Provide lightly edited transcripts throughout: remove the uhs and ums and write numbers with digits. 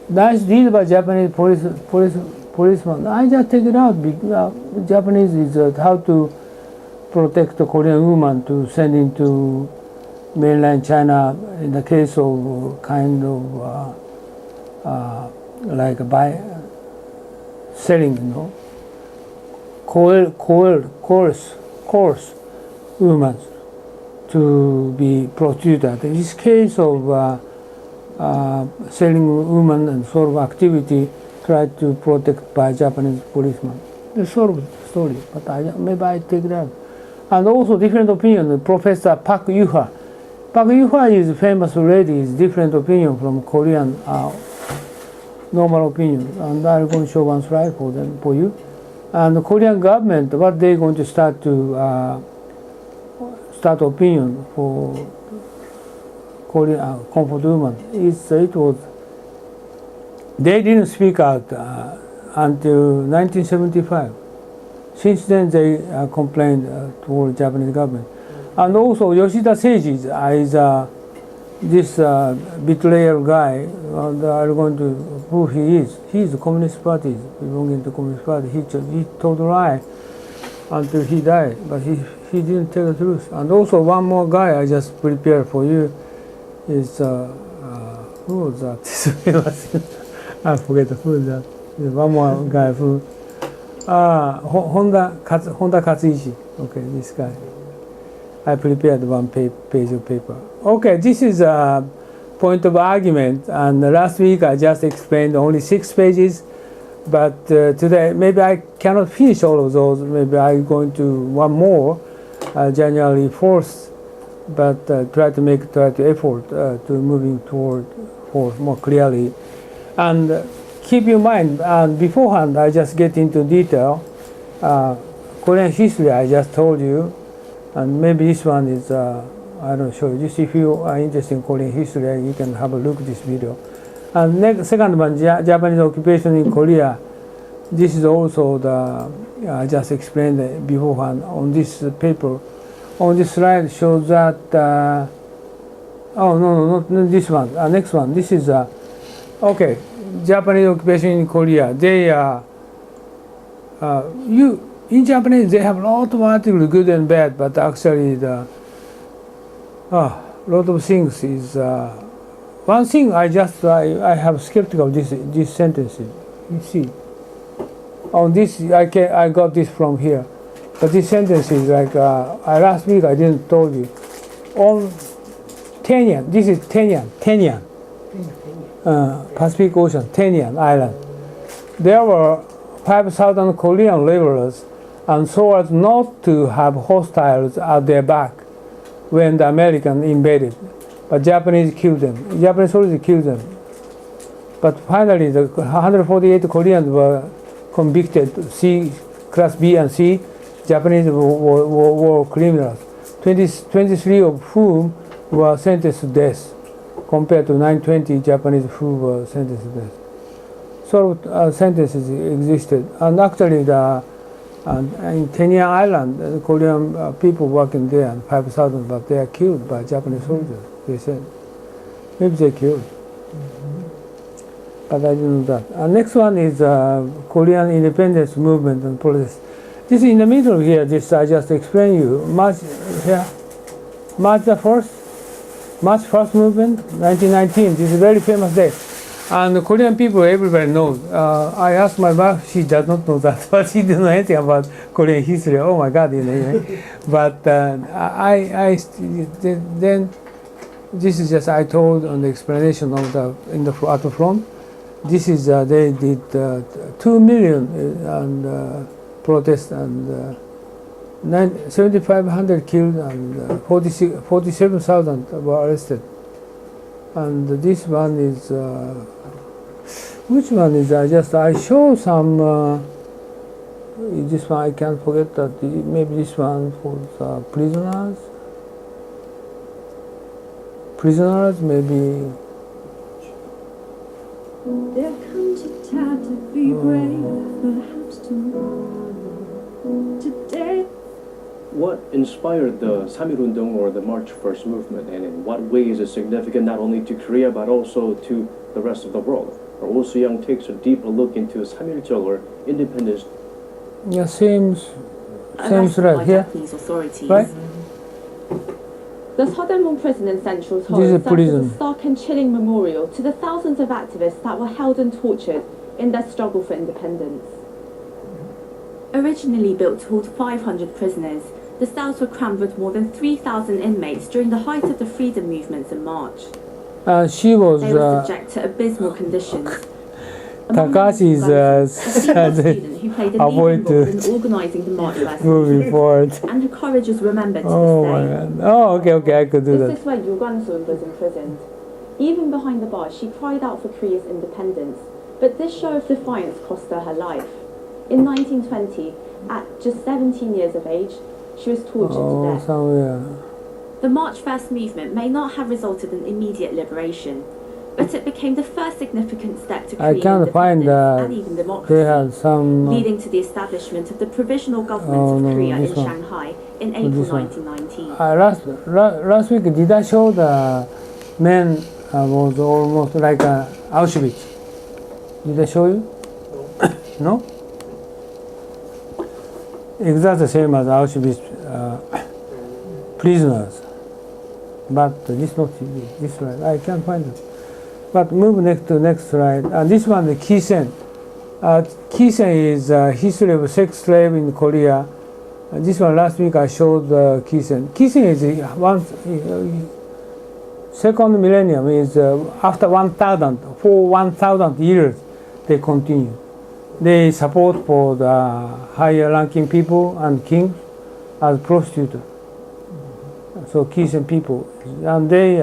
Nice deed by Japanese policeman. I just take it out. Japanese is how to protect the Korean woman to send into mainland China in the case of kind of like by selling, coerce women to be prostituted. In this case of selling women and sort of activity tried to protect by Japanese policeman. The sort of story, but maybe I take it out. And also different opinion. Professor Park Yuha. Park Yuha is a famous lady. Is different opinion from Korean normal opinion. And I'm going to show one slide for you. And the Korean government, what they're going to start opinion for Korean Comfort woman is it was they didn't speak out until 1975. Since then they complained toward Japanese government. And also Yoshida Seiji is this betrayal guy. I'm going to who he is. He's the Communist Party, belonging to Communist Party. He told a lie until he died, but he didn't tell the truth. And also one more guy I just prepared for you is who was that? I forget who is that. One more guy who Honda Katsuichi. Okay, this guy. I prepared one page of paper. Okay, this is a point of argument, and last week I just explained only 6 pages, but today maybe I cannot finish all of those. Maybe I'm going to one more, January 4th, but try to effort to moving toward more clearly. And keep in mind, beforehand I just get into detail. Korean history I just told you. And maybe this one is, I don't show you. Just if you are interested in Korean history, you can have a look at this video. And second one, Japanese occupation in Korea. This is also the, I just explained beforehand on this paper. On this slide shows that, oh, no, not this one, next one. This is, okay, Japanese occupation in Korea. They in Japanese, they have a lot of articles, good and bad, but actually a lot of things is, one thing I have skeptical of this sentences. You see, on this, I got this from here, but this sentence is like, last week I didn't told you, on Tenian, this is Tenian, Pacific Ocean, Tenian Island. There were 5,000 Korean laborers, and so as not to have hostiles at their back when the Americans invaded. But Japanese killed them. Japanese soldiers killed them. But finally, the 148 Koreans were convicted, Class B and C. Japanese war criminals, 23 of whom were sentenced to death, compared to 920 Japanese who were sentenced to death. So sentences existed. And actually, in Tenian Island, the Korean people working there, 5,000, but they are killed by Japanese soldiers, they said. Maybe they killed. But I didn't know that. Next one is Korean independence movement and protest. This is in the middle here, this I just explained you. March 1st movement, 1919. This is a very famous day. And the Korean people, everybody knows. I asked my wife, she does not know that, but she didn't know anything about Korean history. Oh my God, But then this is just I told on the explanation of at the front. This is they did 2 million and protest and 7,500 killed and 47,000 were arrested. And this one is, which one is I show some, this one I can't forget that, maybe this one for prisoners. Prisoners, maybe. There comes a time to be brave, perhaps tomorrow, today. What inspired the 3.1운동 or the March 1st movement, and in what way is it significant not only to Korea but also to the rest of the world? Oh So-young takes a deeper look into 3.1 independence. Yeah, seems Arrested right by here. Japanese authorities. Right? The Sodemon prison in central This Seoul is a serves as prison. a stark and chilling memorial to the thousands of activists that were held and tortured in their struggle for independence. Originally built to hold 500 prisoners, the cells were crammed with more than 3,000 inmates during the height of the freedom movements in March. She was They were subject to abysmal conditions. Takashi's a female student who played a avoid leading role in organising the march last moving forward. and her courage is remembered to Oh this my day. god. Oh, okay, I could do This that. is where Yu Guangsun was imprisoned. Even behind the bars, she cried out for Korea's independence, but this show of defiance cost her life. In 1920, at just 17 years of age, she was tortured to death. Somewhere. The March First movement may not have resulted in immediate liberation, but it became the first significant step to I Korean can't find independence and even they democracy, had some. leading to the establishment of the Provisional Government Oh, of no, Korea in this one. Shanghai in April This one. 1919. Last week, did I show the men was almost like Auschwitz? Did I show you? No? Exactly the same as Auschwitz prisoners. But this not this slide. I can't find it. But move next to next slide. And this one, the Kisen. Kisen is history of sex slave in Korea. This one last week I showed Kisen. Kisen is second millennium is after 1,000 for 1,000 years they continue. They support for the higher ranking people and kings as prostitutes. So Kisen people, and they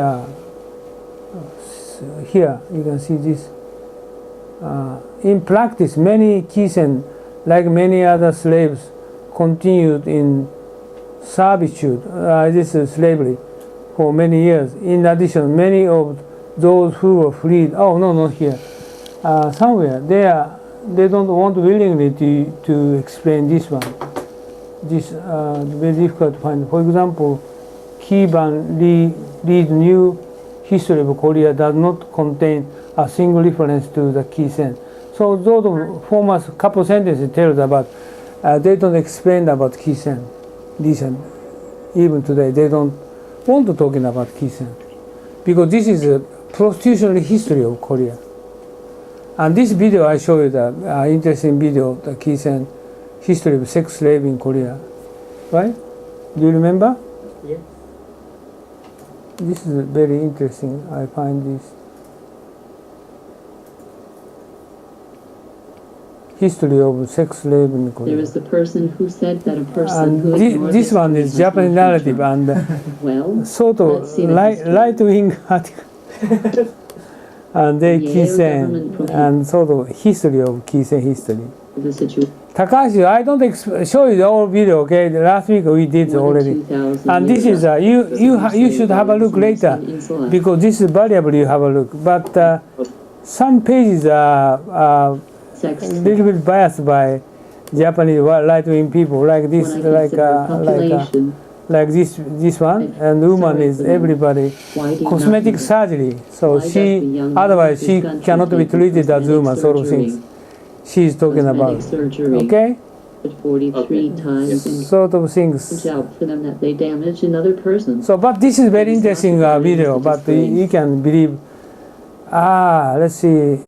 here you can see this. In practice, many Kisen, like many other slaves, continued in servitude. This is slavery for many years. In addition, many of those who were freed. Oh no, not here. Somewhere they don't want willingly to explain this one. This very difficult to find. For example, Kiban Lee's new history of Korea does not contain a single reference to the Kisen. So those former couple sentences tell us about they don't explain about Kisen. Even today they don't want to talking about Kisen because this is a prostitution history of Korea. And this video I show you the interesting video of the Kisen history of sex slave in Korea, right? Do you remember? Yeah. This is very interesting. I find this history of sex slave in Korea. There is the person who said that a person who And ignores this one history is has Japanese no narrative future. and Well, sort of let's see the history. right-wing article. And they Yale government Kisen prohibits and sort of history of Kisen history. the situation Takashi, I don't show you the whole video. Okay, the last week we did already. And this is you should have a look later because this is valuable. You have a look, but some pages are sex a little bit biased by Japanese right-wing people, like this, when I consider population, like this one, and woman is everybody why do you cosmetic not surgery. So Why does the young otherwise man she of this country cannot be take treated as cosmetic woman, sort of surgery? things. She's talking about. Cosmetic surgery, Okay, but 43 times and sort of comes things. out for them that they damage another person. So, but this is very interesting video. But you can believe. Let's see.